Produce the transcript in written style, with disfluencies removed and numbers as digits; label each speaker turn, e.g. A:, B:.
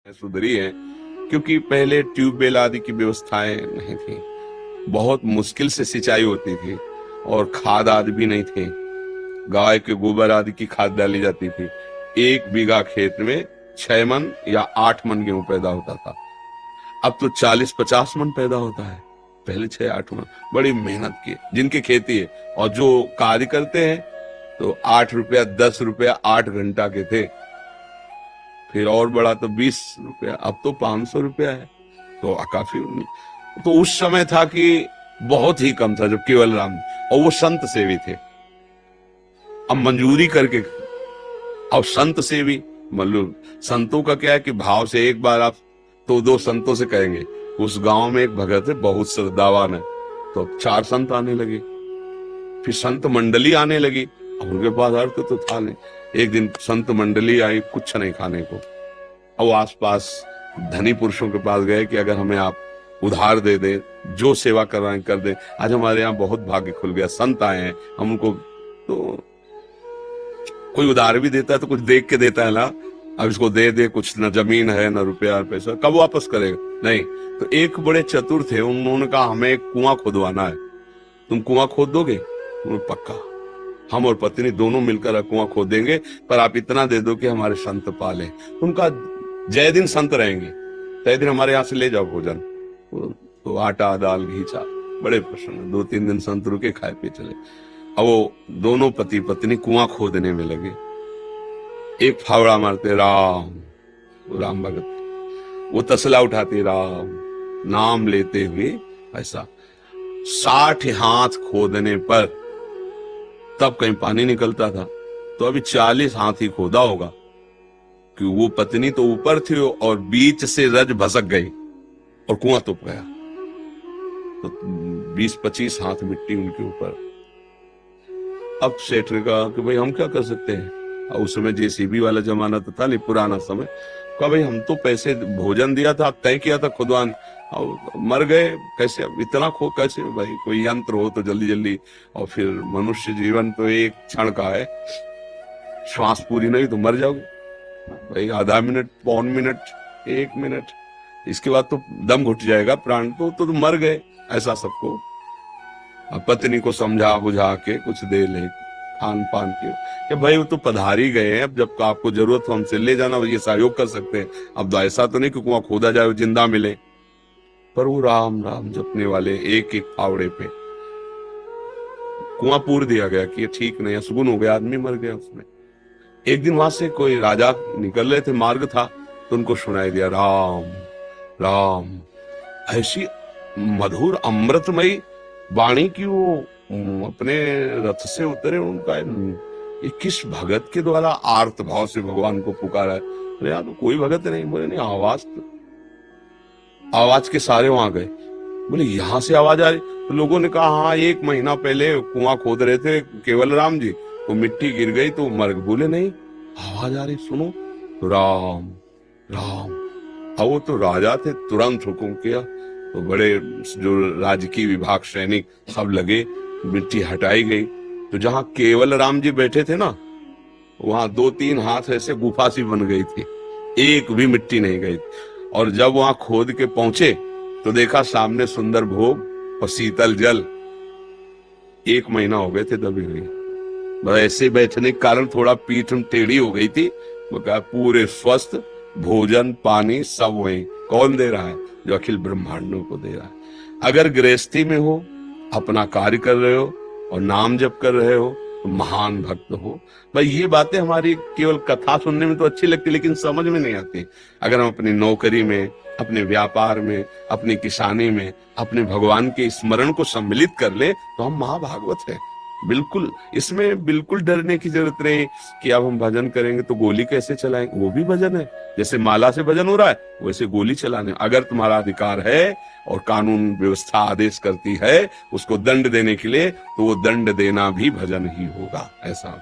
A: सुधरी है, क्योंकि पहले ट्यूबवेल आदि की व्यवस्थाएं नहीं थी। बहुत मुश्किल से सिंचाई होती थी और खाद आदि भी नहीं थे। गाय के गोबर आदि की खाद डाली जाती थी। 1 बीघा खेत में 6 मन या 8 मन गेहूं पैदा होता था। अब तो 40-50 मन पैदा होता है। पहले 6-8 मन। बड़ी मेहनत की जिनकी खेती है, और जो कार्य करते हैं तो 8 रुपया 10 रुपया 8 घंटा के थे। फिर और बड़ा तो 20 रुपया, अब तो 500 रुपया है। तो काफी। तो उस समय था कि बहुत ही कम था जब केवल राम, और वो संत सेवी थे। अब मंजूरी करके, अब संत सेवी मतलब संतों का क्या है कि भाव से एक बार आप तो 2 संतों से कहेंगे। उस गांव में एक भगत है, बहुत श्रद्धावान है, तो 4 संत आने लगे। फिर संत मंडली आने लगी। अब उनके पास अर्थ तो था नहीं। एक दिन संत मंडली आई, कुछ नहीं खाने को। अब आसपास धनी पुरुषों के पास गए कि अगर हमें आप उधार दे दे, जो सेवा कर रहे हैं कर दे। आज हमारे यहाँ बहुत भाग्य खुल गया, संत आए हैं, हम उनको तो कोई उधार भी देता है तो कुछ देख के देता है ना। अब इसको दे दे, कुछ न जमीन है न रुपया पैसा, कब वापस करेगा? नहीं। तो एक बड़े चतुर थे, उन्होंने कहा हमें एक कुआं खोदवाना है, तुम कुआं खोद दोगे? पक्का, हम और पत्नी दोनों मिलकर कुआं खोदेंगे, पर आप इतना दे दो कि हमारे संत पाले। उनका जय दिन संत रहेंगे, तय दिन हमारे यहाँ से ले जाओ भोजन। तो आटा दाल घी चा, बड़े प्रसन्न। 2-3 दिन संत रुके, खाए पिए चले। अब वो दोनों पति पत्नी कुआं खोदने में लगे। एक फावड़ा मारते राम, राम भगत, वो तसला उठाते राम, नाम लेते हुए ऐसा 60 हाथ खोदने पर तब कहीं पानी निकलता था। तो अभी 40 हाथ ही खोदा होगा, कि वो पत्नी तो ऊपर थी और बीच से रज भसक गई और कुआं तुप गया। तो 20-25 हाथ मिट्टी उनके ऊपर। अब सेठ ने कहा कि भाई हम क्या कर सकते हैं। और उस समय जेसीबी वाला जमाना तो था नहीं, पुराना समय। कहा भाई हम तो पैसे भोजन दिया था, तय किया था खुदवान, और मर गए कैसे? अब इतना खो कैसे भाई? कोई यंत्र हो तो जल्दी जल्दी। और फिर मनुष्य जीवन तो एक क्षण का है, श्वास पूरी नहीं तो मर जाओगे भाई। आधा मिनट, पौन मिनट, 1 मिनट, इसके बाद तो दम घुट जाएगा, प्राण तो मर गए। ऐसा सबको अब पत्नी को समझा बुझा के कुछ दे ले, खान पान के, कि भाई वो तो पधारी गए हैं, अब जब आपको जरूरत हो हमसे ले जाना, ये सहयोग कर सकते हैं। अब तो ऐसा तो नहीं कि कुआं खोदा जाए जिंदा मिले। पर वो राम राम जपने वाले एक एक फावड़े पे कुआं पूर दिया गया कि ये ठीक नहीं, सुगुन हो गया, आदमी मर गया उसमें। एक दिन वहां से कोई राजा निकल रहे थे, मार्ग था, तो उनको सुनाई दिया राम राम। ऐसी मधुर अमृतमयी वाणी की वो अपने रथ से उतरे। उनका ये किस भगत के द्वारा आर्त भाव से भगवान को पुकारा है? अरे यार, तो कोई भगत नहीं। बोले नहीं, आवाज के सारे वहां गए। बोले यहां से आवाज आ रही? तो लोगों ने कहा हाँ, 1 महीना पहले कुआं खोद रहे थे केवल राम जी, तो मिट्टी गिर गई तो मर गए। बोले नहीं, आवाज आ रही, सुनो। तो राम राम। अब वो तो राजा थे, तुरंत हुक्म किया। तो बड़े जो राजकीय विभाग सैनिक सब लगे, मिट्टी हटाई गई। तो जहां केवल राम जी बैठे थे ना, वहां 2-3 हाथ ऐसे गुफा सी बन गई थी, एक भी मिट्टी नहीं गई। और जब वहां खोद के पहुंचे तो देखा सामने सुंदर भोग और शीतल जल। 1 महीना हो गए थे दबी हुई। ऐसे बैठने के कारण थोड़ा पीठ टेढ़ी हो गई थी। वो कहा पूरे स्वस्थ, भोजन पानी सब वही। कौन दे रहा है? जो अखिल ब्रह्मांडों को दे रहा है। अगर गृहस्थी में हो, अपना कार्य कर रहे हो और नाम जप कर रहे हो, तो महान भक्त हो। भाई ये बातें हमारी केवल कथा सुनने में तो अच्छी लगती, लेकिन समझ में नहीं आती। अगर हम अपनी नौकरी में, अपने व्यापार में, अपनी किसानी में अपने भगवान के स्मरण को सम्मिलित कर ले, तो हम महाभागवत है। बिल्कुल, इसमें बिल्कुल डरने की जरूरत नहीं कि अब हम भजन करेंगे तो गोली कैसे चलाएंगे। वो भी भजन है, जैसे माला से भजन हो रहा है वैसे गोली चलाने। अगर तुम्हारा अधिकार है और कानून व्यवस्था आदेश करती है उसको दंड देने के लिए, तो वो दंड देना भी भजन ही होगा। ऐसा